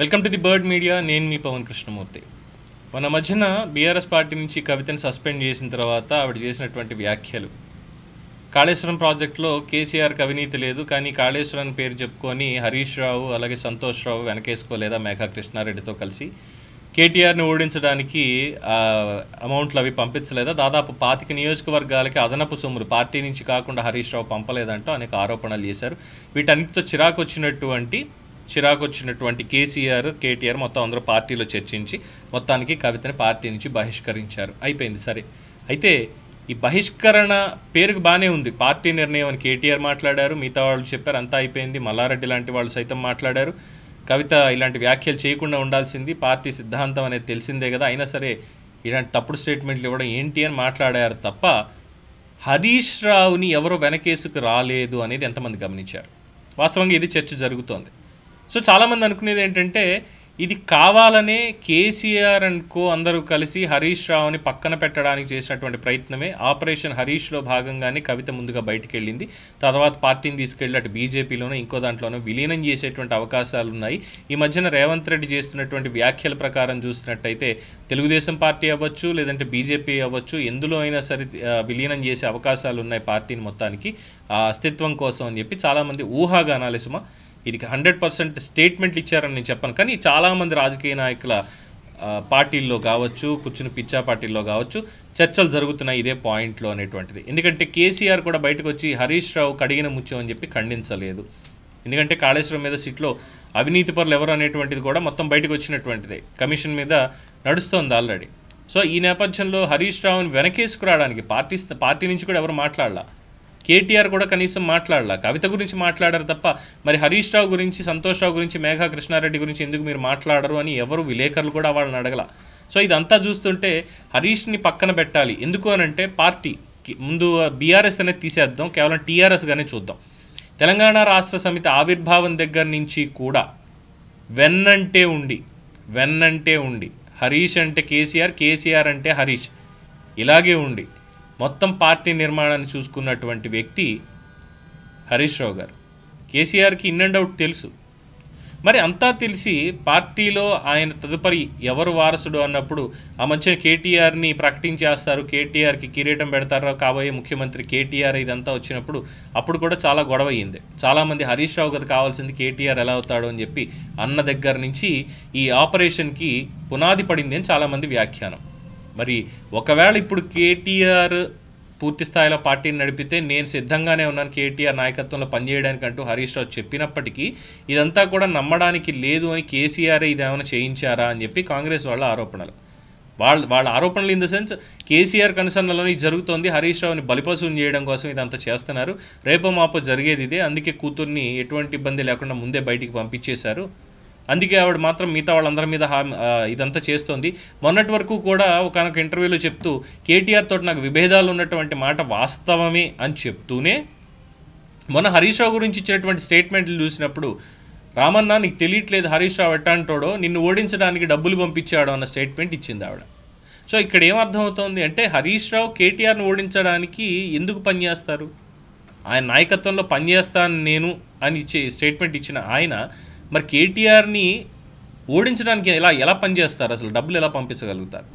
Welcome to the bird media. నేను మీ పవన్ కృష్ణమూర్తి. మన మధ్యన బీఆర్ఎస్ పార్టీ నుంచి కవితను సస్పెండ్ చేసిన తర్వాత ఆవిడ చేసినటువంటి వ్యాఖ్యలు, కాళేశ్వరం ప్రాజెక్టులో కేసీఆర్కి అవినీతి లేదు, కానీ కాళేశ్వరం పేరు చెప్పుకొని హరీష్ రావు అలాగే సంతోష్ రావు వెనకేసుకోలేదా మేఘా కృష్ణారెడ్డితో కలిసి కేటీఆర్ని ఓడించడానికి అమౌంట్లు అవి పంపించలేదా, దాదాపు 25 నియోజకవర్గాలకి అదనపు సొమ్ములు పార్టీ నుంచి కాకుండా హరీష్ రావు పంపలేదంటూ అనేక ఆరోపణలు చేశారు. వీటన్నిటితో చిరాకు వచ్చినటువంటి కేటీఆర్ మొత్తం అందరూ పార్టీలో చర్చించి మొత్తానికి కవితని పార్టీ నుంచి బహిష్కరించారు. అయిపోయింది సరే. అయితే ఈ బహిష్కరణ పేరుకు బాగానే ఉంది, పార్టీ నిర్ణయం అని కేటీఆర్ మాట్లాడారు, మిగతా వాళ్ళు చెప్పారు, అంతా అయిపోయింది. మల్లారెడ్డి లాంటి వాళ్ళు సైతం మాట్లాడారు, కవిత ఇలాంటి వ్యాఖ్యలు చేయకుండా ఉండాల్సింది, పార్టీ సిద్ధాంతం అనేది తెలిసిందే కదా, అయినా సరే ఇలాంటి తప్పుడు స్టేట్మెంట్లు ఇవ్వడం ఏంటి అని మాట్లాడారు తప్ప హరీష్ రావుని ఎవరో వెనకేసుకు రాలేదు అనేది ఎంతమంది గమనించారు. వాస్తవంగా ఇది చర్చ జరుగుతోంది. సో చాలామంది అనుకునేది ఏంటంటే ఇది కావాలనే కేసీఆర్ అండ్ కో అందరూ కలిసి హరీష్ రావుని పక్కన పెట్టడానికి చేసినటువంటి ప్రయత్నమే. ఆపరేషన్ హరీష్లో భాగంగానే కవిత ముందుగా బయటికి వెళ్ళింది, తర్వాత పార్టీని తీసుకెళ్ళి అటు బీజేపీలోనూ ఇంకో దాంట్లోనూ విలీనం చేసేటువంటి అవకాశాలు ఉన్నాయి. ఈ మధ్యన రేవంత్ రెడ్డి చేస్తున్నటువంటి వ్యాఖ్యల ప్రకారం చూసినట్టయితే తెలుగుదేశం పార్టీ అవ్వచ్చు లేదంటే బీజేపీ అవ్వచ్చు, ఎందులో అయినా సరే విలీనం చేసే అవకాశాలు ఉన్నాయి పార్టీని మొత్తానికి అస్తిత్వం కోసం అని చెప్పి చాలామంది ఊహాగానాలే సుమా. ఇది 100% స్టేట్మెంట్లు ఇచ్చారని నేను చెప్పను, కానీ చాలామంది రాజకీయ నాయకుల పార్టీల్లో కావచ్చు, కూర్చుని పిచ్చా పార్టీల్లో కావచ్చు చర్చలు జరుగుతున్నాయి ఇదే పాయింట్లో అనేటువంటిది. ఎందుకంటే కేసీఆర్ కూడా బయటకు వచ్చి హరీష్ రావు కడిగిన ముత్యం అని చెప్పి ఖండించలేదు. ఎందుకంటే కాళేశ్వరం మీద సిట్లో అవినీతి పరులు ఎవరు అనేటువంటిది కూడా మొత్తం బయటకు వచ్చినటువంటిదే, కమిషన్ మీద నడుస్తోంది ఆల్రెడీ. సో ఈ నేపథ్యంలో హరీష్ రావుని వెనకేసుకురావడానికి పార్టీ నుంచి కూడా ఎవరు మాట్లాడాల, కేటీఆర్ కూడా కనీసం మాట్లాడాల, కవిత గురించి మాట్లాడారు తప్ప మరి హరీష్ రావు గురించి, సంతోష్ రావు గురించి, మేఘా కృష్ణారెడ్డి గురించి ఎందుకు మీరు మాట్లాడరు అని ఎవరు విలేకరులు కూడా వాళ్ళని అడగల. సో ఇదంతా చూస్తుంటే హరీష్ని పక్కన పెట్టాలి. ఎందుకు అనంటే పార్టీ ముందు బీఆర్ఎస్ అనేది తీసేద్దాం, కేవలం టీఆర్ఎస్గానే చూద్దాం. తెలంగాణ రాష్ట్ర సమితి ఆవిర్భావం దగ్గర నుంచి కూడా వెన్నంటే ఉండి హరీష్ అంటే కేసీఆర్ అంటే హరీష్ ఇలాగే ఉండి మొత్తం పార్టీ నిర్మాణాన్ని చూసుకున్నటువంటి వ్యక్తి హరీష్ రావు గారు. కేసీఆర్కి ఇన్ అండ్ అవుట్ తెలుసు. మరి అంతా తెలిసి పార్టీలో ఆయన తదుపరి ఎవరు వారసుడు అన్నప్పుడు ఆ మధ్య కేటీఆర్ని ప్రకటించేస్తారు, కేటీఆర్కి కిరీటం పెడతారో కాబోయే ముఖ్యమంత్రి కేటీఆర్, ఇదంతా వచ్చినప్పుడు అప్పుడు కూడా చాలా గొడవ అయ్యింది. చాలామంది హరీష్ రావు కదా కావాల్సింది, కేటీఆర్ ఎలా అవుతాడో అని చెప్పి అన్న దగ్గర నుంచి ఈ ఆపరేషన్కి పునాది పడింది అని చాలామంది వ్యాఖ్యానం. మరి ఒకవేళ ఇప్పుడు కేటీఆర్ పూర్తి స్థాయిలో పార్టీని నడిపితే నేను సిద్ధంగానే ఉన్నాను కేటీఆర్ నాయకత్వంలో పనిచేయడానికి అంటూ హరీష్ రావు చెప్పినప్పటికీ ఇదంతా కూడా నమ్మడానికి లేదు అని కేసీఆర్ ఇదేమైనా చేయించారా అని చెప్పి కాంగ్రెస్ వాళ్ళ ఆరోపణలు. వాళ్ళ ఆరోపణలు ఇన్ ద సెన్స్ కేసీఆర్ కనుసన్నలోనే జరుగుతోంది, హరీష్ రావుని బలిపశువుని చేయడం కోసం ఇదంతా చేస్తున్నారు, రేపో మాపో జరిగేది ఇదే, అందుకే కూతుర్ని ఎటువంటి ఇబ్బంది లేకుండా ముందే బయటికి పంపించేశారు, అందుకే ఆవిడ మాత్రం మిగతా వాళ్ళందరి మీద ఇదంతా చేస్తోంది. మొన్నటి వరకు కూడా ఒకనొక ఇంటర్వ్యూలో చెప్తూ కేటీఆర్ తోటి నాకు విభేదాలు ఉన్నటువంటి మాట వాస్తవమే అని చెప్తూనే మొన్న హరీష్ రావు గురించి ఇచ్చినటువంటి స్టేట్మెంట్లు చూసినప్పుడు రామన్న నీకు తెలియట్లేదు హరీష్ రావు ఎట్టాంటోడో, నిన్ను ఓడించడానికి డబ్బులు పంపించాడు అన్న స్టేట్మెంట్ ఇచ్చింది ఆవిడ. సో ఇక్కడ ఏమర్థమవుతోంది అంటే హరీష్ రావు కేటీఆర్ని ఓడించడానికి ఎందుకు పనిచేస్తారు, ఆయన నాయకత్వంలో పనిచేస్తాను నేను అని స్టేట్మెంట్ ఇచ్చిన ఆయన మరి కేటీఆర్ని ఓడించడానికి ఎలా పనిచేస్తారు, అసలు డబ్బులు ఎలా పంపించగలుగుతారు?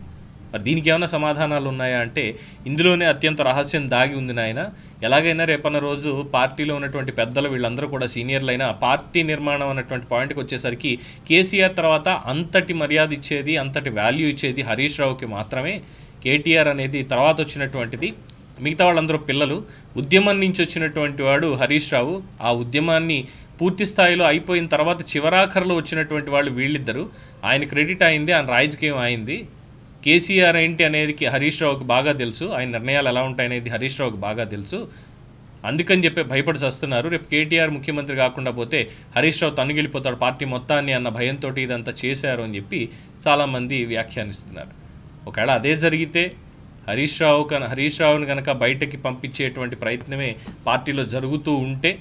మరి దీనికి ఏమైనా సమాధానాలు ఉన్నాయా అంటే ఇందులోనే అత్యంత రహస్యం దాగి ఉంది నాయన. ఎలాగైనా రేపన్న రోజు పార్టీలో ఉన్నటువంటి పెద్దలు వీళ్ళందరూ కూడా సీనియర్లైనా పార్టీ నిర్మాణం అన్నటువంటి పాయింట్కి వచ్చేసరికి కేసీఆర్ తర్వాత అంతటి మర్యాద ఇచ్చేది, అంతటి వాల్యూ ఇచ్చేది హరీష్ రావుకి మాత్రమే. కేటీఆర్ అనేది తర్వాత వచ్చినటువంటిది, మిగతా వాళ్ళందరూ పిల్లలు. ఉద్యమం నుంచి వచ్చినటువంటి వాడు హరీష్ రావు, ఆ ఉద్యమాన్ని పూర్తి స్థాయిలో అయిపోయిన తర్వాత చివరాఖరులో వచ్చినటువంటి వాళ్ళు వీళ్ళిద్దరు. ఆయన క్రెడిట్ అయింది, ఆయన రాజకీయం అయింది. కేసీఆర్ ఏంటి అనేది హరీష్ రావుకి బాగా తెలుసు, ఆయన నిర్ణయాలు ఎలా ఉంటాయనేది హరీష్ రావుకి బాగా తెలుసు, అందుకని చెప్పి భయపడి వస్తున్నారు. రేపు కేటీఆర్ ముఖ్యమంత్రి కాకుండా పోతే హరీష్ రావు తనుగిలిపోతాడు పార్టీ మొత్తాన్ని అన్న భయంతో ఇదంతా చేశారు అని చెప్పి చాలామంది వ్యాఖ్యానిస్తున్నారు. ఒకవేళ అదే జరిగితే హరీష్ రావుని కనుక బయటకి పంపించేటువంటి ప్రయత్నమే పార్టీలో జరుగుతూ ఉంటే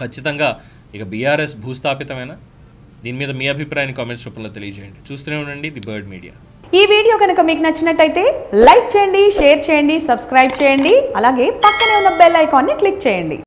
ఖచ్చితంగా ఇక బీఆర్ఎస్ భూస్థాపితమేనా? దీని మీద మీ అభిప్రాయాన్ని కామెంట్స్ రూపంలో తెలియజేయండి. చూస్తూనే ఉండండి ది బర్డ్ మీడియా. ఈ వీడియో కనుక మీకు నచ్చినట్టయితే లైక్ చేయండి, షేర్ చేయండి, సబ్స్క్రైబ్ చేయండి, అలాగే పక్కనే ఉన్న బెల్ ఐకాన్ని క్లిక్ చేయండి.